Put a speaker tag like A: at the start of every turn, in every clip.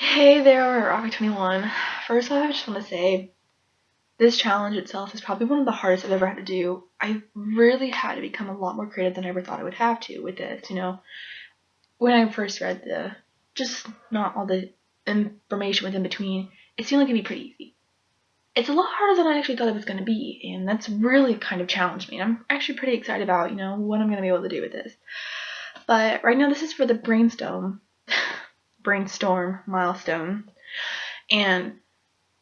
A: Hey there, Rocket21. First off, I just want to say this challenge itself is probably one of the hardest I've ever had to do. I really had to become a lot more creative than I ever thought I would have to with this. When I first read just not all the information within between, it seemed like it'd be pretty easy. It's a lot harder than I actually thought it was going to be, and that's really kind of challenged me. I'm actually pretty excited about, what I'm going to be able to do with this. But right now, this is for the Brainstorm Milestone. And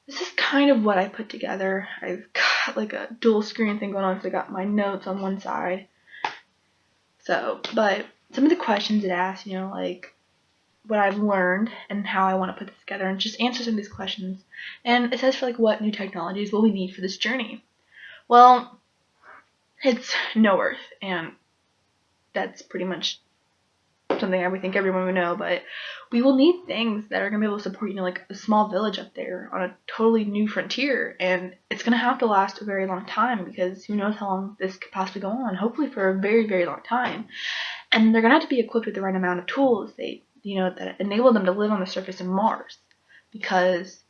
A: this is kind of what I put together. I've got like a dual screen thing going on because I got my notes on one side. But some of the questions it asks, like what I've learned and how I want to put this together, and just answer some of these questions. And it says for like what new technologies will we need for this journey. Well, it's no Earth, and that's pretty much something I think everyone would know, but we will need things that are going to be able to support, like a small village up there on a totally new frontier, and it's going to have to last a very long time because who knows how long this could possibly go on, hopefully for a very, very long time. And they're going to have to be equipped with the right amount of tools that enable them to live on the surface of Mars, because,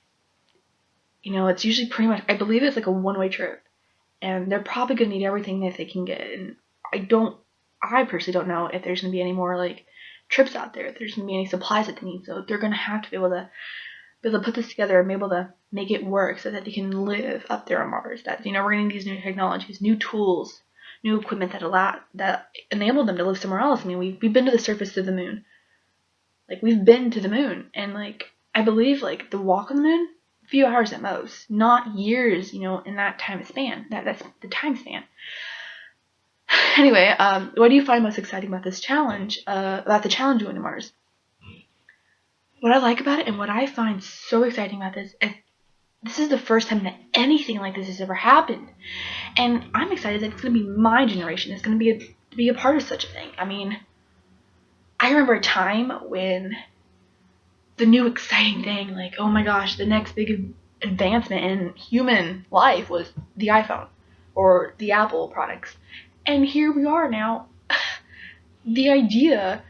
A: it's usually pretty much, I believe it's like a one-way trip, and they're probably going to need everything that they can get, and I personally don't know if there's going to be any more like trips out there, if there's going to be any supplies that they need. So they're going to have to be able to put this together and be able to make it work so that they can live up there on Mars. That we're going to need these new technologies, new tools, new equipment that enable them to live somewhere else. I mean, we've been to the surface of the moon. Like, we've been to the moon, and like I believe like the walk on the moon, a few hours at most, not years. In that time span. That's the time span. Anyway, what do you find most exciting about this challenge, about the challenge going to Mars? What I like about it and what I find so exciting about this is this is the first time that anything like this has ever happened. And I'm excited that it's going to be my generation. It's going to be a part of such a thing. I mean, I remember a time when the new exciting thing, like, oh my gosh, the next big advancement in human life was the iPhone or the Apple products. And here we are now. The idea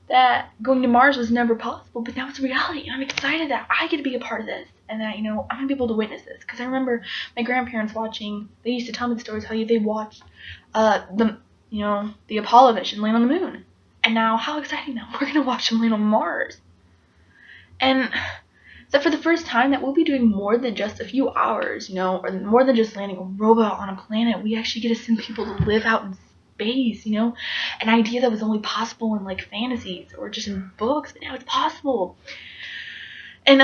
A: that going to Mars was never possible, but now it's reality, and I'm excited that I get to be a part of this, and that, I'm going to be able to witness this, because I remember my grandparents watching, they used to tell me the stories how they watched the Apollo mission land on the moon, and now how exciting that we're going to watch them land on Mars. And so for the first time that we'll be doing more than just a few hours, or more than just landing a robot on a planet. We actually get to send people to live out in space, an idea that was only possible in like fantasies or just in books, but now it's possible. And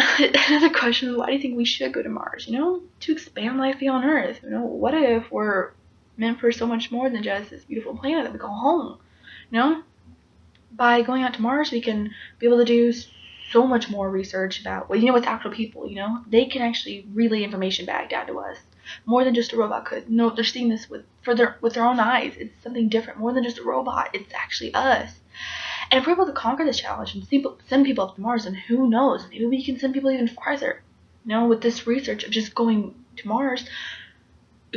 A: another question is, why do you think we should go to Mars? To expand life beyond Earth. What if we're meant for so much more than just this beautiful planet that we call home? By going out to Mars, we can be able to do so much more research about, with actual people, they can actually relay information back down to us more than just a robot could. No, they're seeing this with their own eyes. It's something different, more than just a robot. It's actually us. And if we're able to conquer this challenge and send people up to Mars, then who knows? Maybe we can send people even farther. With this research of just going to Mars,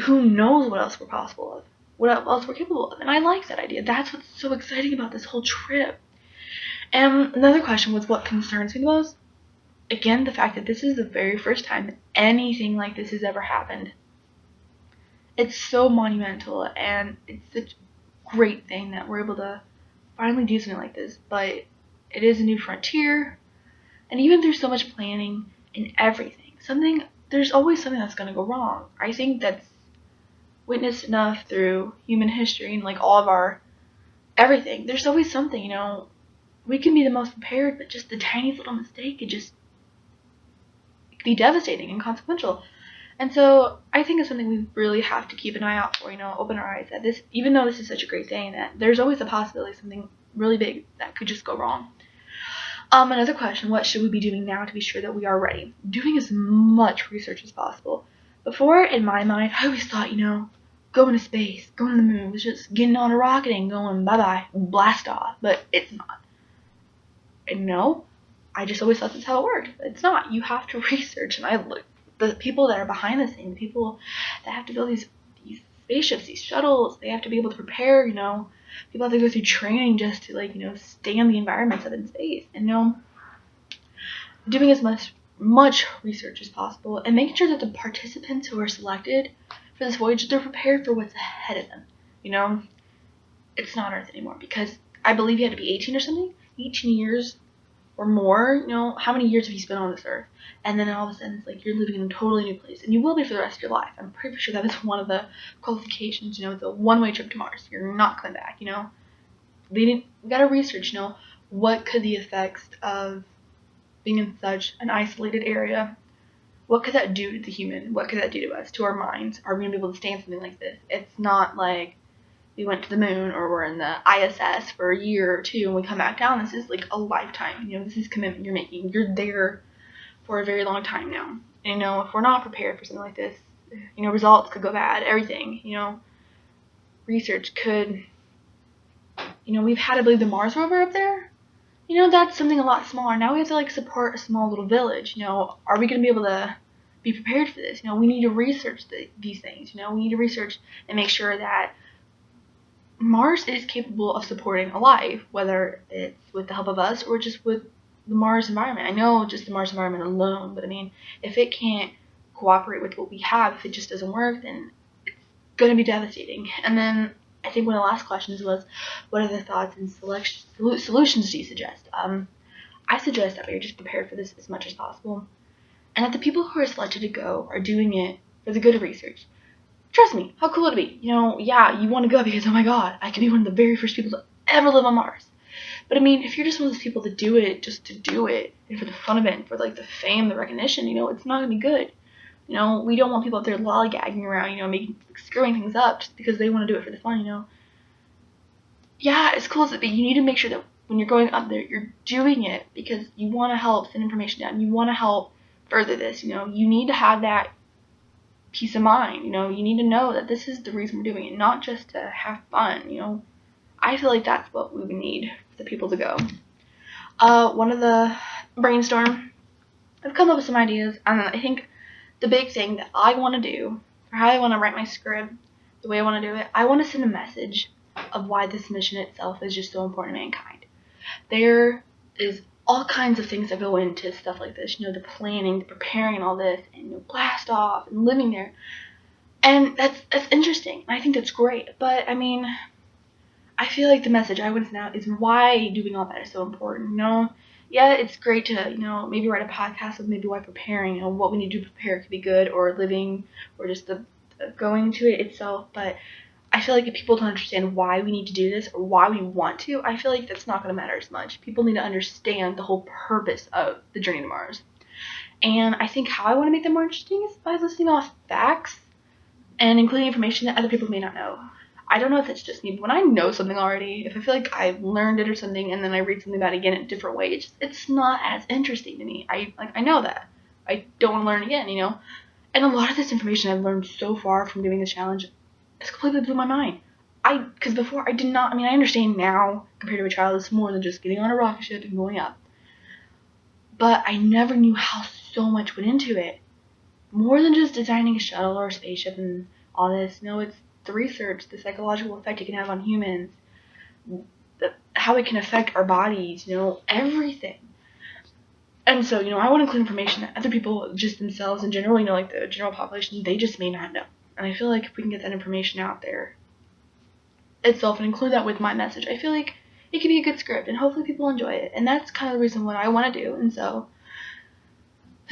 A: who knows what else we're possible of, what else we're capable of. And I like that idea. That's what's so exciting about this whole trip. And another question was what concerns me the most. Again, the fact that this is the very first time anything like this has ever happened. It's so monumental, and it's such a great thing that we're able to finally do something like this. But it is a new frontier, and even through so much planning and everything, there's always something that's going to go wrong. I think that's witnessed enough through human history and like all of our everything. There's always something, we can be the most prepared, but just the tiniest little mistake could be devastating and consequential. And so I think it's something we really have to keep an eye out for, open our eyes that this, even though this is such a great thing, that there's always a possibility of something really big that could just go wrong. Another question, what should we be doing now to be sure that we are ready? Doing as much research as possible. Before, in my mind, I always thought, going to space, going to the moon, was just getting on a rocket and going bye-bye, blast off. But it's not. And no, I just always thought that's how it worked. It's not. You have to research, and I look the people that are behind the scenes, the people that have to build these spaceships, these shuttles. They have to be able to prepare. People have to go through training just to stay in the environments of in space. And doing as much research as possible and making sure that the participants who are selected for this voyage, they're prepared for what's ahead of them. It's not Earth anymore, because I believe you had to be 18 or something, 18 years or more. How many years have you spent on this Earth? And then all of a sudden it's like you're living in a totally new place, and you will be for the rest of your life. I'm pretty sure that was one of the qualifications. It's a one-way trip to Mars. You're not coming back. We gotta research. What could the effects of being in such an isolated area, what could that do to the human? What could that do to us, to our minds? Are we gonna be able to stand something like this? It's not like we went to the moon or we're in the ISS for a year or two and we come back down. This is like a lifetime. This is commitment you're making. You're there for a very long time now. And if we're not prepared for something like this, results could go bad. Everything. Research could. We've had, I believe, the Mars rover up there. That's something a lot smaller. Now we have to support a small little village. Are we going to be able to be prepared for this? We need to research these things. We need to research and make sure that Mars is capable of supporting a life, whether it's with the help of us or just with the Mars environment. I know just the Mars environment alone, but if it can't cooperate with what we have, if it just doesn't work, then it's going to be devastating. And then I think one of the last questions was, what other thoughts and solutions do you suggest? I suggest that we're just prepared for this as much as possible, and that the people who are selected to go are doing it for the good of research. Trust me, how cool would it be? Yeah, you want to go because, oh my god, I could be one of the very first people to ever live on Mars. But if you're just one of those people that do it just to do it, and for the fun of it, and for the fame, the recognition, it's not going to be good. We don't want people out there lollygagging around, screwing things up just because they want to do it for the fun, Yeah, as cool as it be, you need to make sure that when you're going up there, you're doing it because you want to help send information down. You want to help further this, You need to have that peace of mind. You need to know that this is the reason we're doing it, not just to have fun. I feel like that's what we would need for the people to go. One of the Brainstorm, I've come up with some ideas, and I think the big thing that I want to do, or how I want to write my script, the way I want to do it, I want to send a message of why this mission itself is just so important to mankind. There is all kinds of things that go into stuff like this, the planning, the preparing, and all this, and blast off and living there, and that's interesting, and I think that's great. But I feel like the message I want to send out is why doing all that is so important. Yeah, it's great to maybe write a podcast of maybe why preparing, what we need to prepare could be good, or living, or just the going to it itself. But I feel like if people don't understand why we need to do this or why we want to, I feel like that's not going to matter as much. People need to understand the whole purpose of the journey to Mars. And I think how I want to make them more interesting is by listing off facts and including information that other people may not know. I don't know if it's just me, but when I know something already, if I feel like I've learned it or something, and then I read something about it again in a different way, it's not as interesting to me. I know that. I don't want to learn again, And a lot of this information I've learned so far from doing this challenge has completely blew my mind. Because before I did not, I understand now, compared to a child, it's more than just getting on a rocket ship and going up. But I never knew how so much went into it. More than just designing a shuttle or a spaceship and all this. It's the research, the psychological effect it can have on humans, how it can affect our bodies, everything. And so, I want to include information that other people, just themselves in general, the general population, they just may not know. And I feel like if we can get that information out there itself and include that with my message, I feel like it could be a good script and hopefully people enjoy it. And that's kind of the reason what I want to do. And so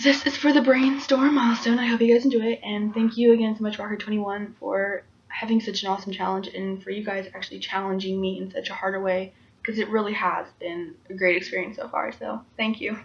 A: this is for the Brainstorm Milestone. I hope you guys enjoy it. And thank you again so much, Rocket21, for having such an awesome challenge, and for you guys actually challenging me in such a harder way, because it really has been a great experience so far. So thank you.